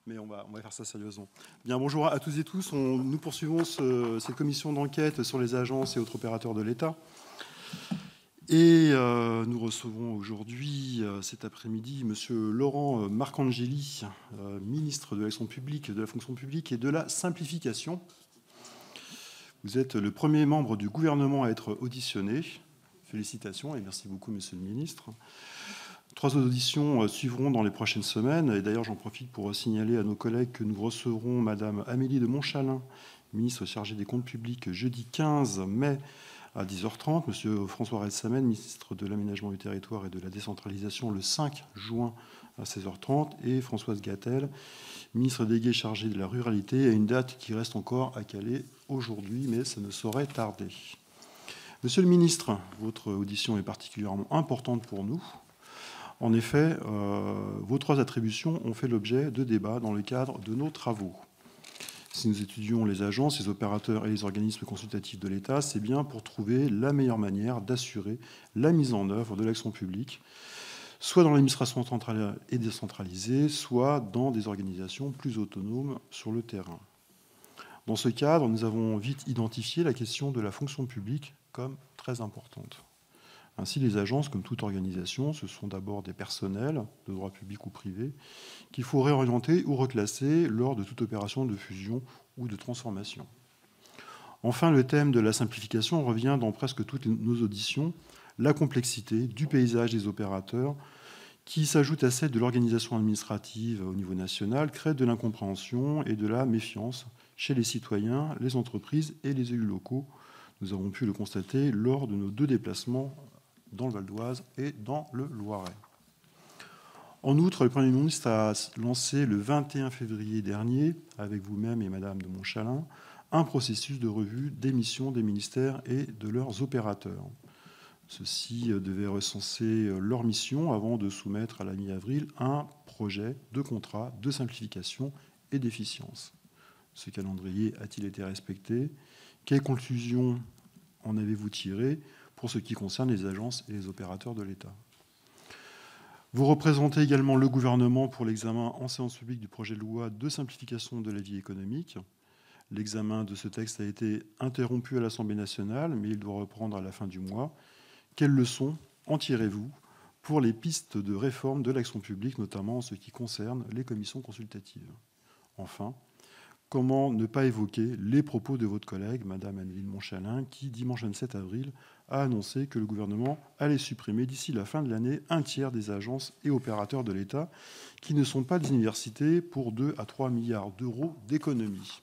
Mais on va faire ça sérieusement. Bien, bonjour à tous et tous. Nous poursuivons cette commission d'enquête sur les agences et autres opérateurs de l'État. Et nous recevons aujourd'hui, cet après-midi, Monsieur Laurent Marcangeli, ministre de l'Action publique, de la fonction publique et de la simplification. Vous êtes le premier membre du gouvernement à être auditionné. Félicitations et merci beaucoup, Monsieur le ministre. 3 auditions suivront dans les prochaines semaines. Et d'ailleurs, j'en profite pour signaler à nos collègues que nous recevrons Madame Amélie de Montchalin, ministre chargée des comptes publics, jeudi 15 mai à 10h30. Monsieur François Rebsamen, ministre de l'Aménagement du territoire et de la décentralisation, le 5 juin à 16h30. Et Françoise Gatel, ministre déléguée chargée de la ruralité, à une date qui reste encore à caler aujourd'hui, mais ça ne saurait tarder. Monsieur le ministre, votre audition est particulièrement importante pour nous. En effet, vos 3 attributions ont fait l'objet de débats dans le cadre de nos travaux. Si nous étudions les agences, les opérateurs et les organismes consultatifs de l'État, c'est bien pour trouver la meilleure manière d'assurer la mise en œuvre de l'action publique, soit dans l'administration centrale et décentralisée, soit dans des organisations plus autonomes sur le terrain. Dans ce cadre, nous avons vite identifié la question de la fonction publique comme très importante. Ainsi, les agences, comme toute organisation, ce sont d'abord des personnels, de droit public ou privé, qu'il faut réorienter ou reclasser lors de toute opération de fusion ou de transformation. Enfin, le thème de la simplification revient dans presque toutes nos auditions, la complexité du paysage des opérateurs, qui s'ajoute à celle de l'organisation administrative au niveau national, crée de l'incompréhension et de la méfiance chez les citoyens, les entreprises et les élus locaux. Nous avons pu le constater lors de nos 2 déplacements dans le Val d'Oise et dans le Loiret. En outre, le Premier ministre a lancé le 21 février dernier, avec vous-même et Madame de Montchalin, un processus de revue des missions des ministères et de leurs opérateurs. Ceux-ci devaient recenser leurs missions avant de soumettre à la mi-avril un projet de contrat de simplification et d'efficience. Ce calendrier a-t-il été respecté? Quelles conclusions en avez-vous tirées pour ce qui concerne les agences et les opérateurs de l'État? Vous représentez également le gouvernement pour l'examen en séance publique du projet de loi de simplification de la vie économique. L'examen de ce texte a été interrompu à l'Assemblée nationale, mais il doit reprendre à la fin du mois. Quelles leçons en tirez-vous pour les pistes de réforme de l'action publique, notamment en ce qui concerne les commissions consultatives? Enfin, comment ne pas évoquer les propos de votre collègue, Madame Amélie de Montchalin, qui, dimanche 27 avril, a annoncé que le gouvernement allait supprimer d'ici la fin de l'année un tiers des agences et opérateurs de l'État qui ne sont pas des universités pour 2 à 3 milliards d'euros d'économies.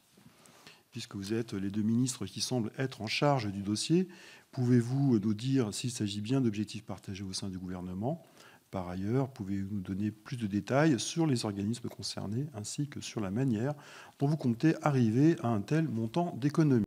Puisque vous êtes les 2 ministres qui semblent être en charge du dossier, pouvez-vous nous dire s'il s'agit bien d'objectifs partagés au sein du gouvernement? Par ailleurs, pouvez-vous nous donner plus de détails sur les organismes concernés ainsi que sur la manière dont vous comptez arriver à un tel montant d'économie?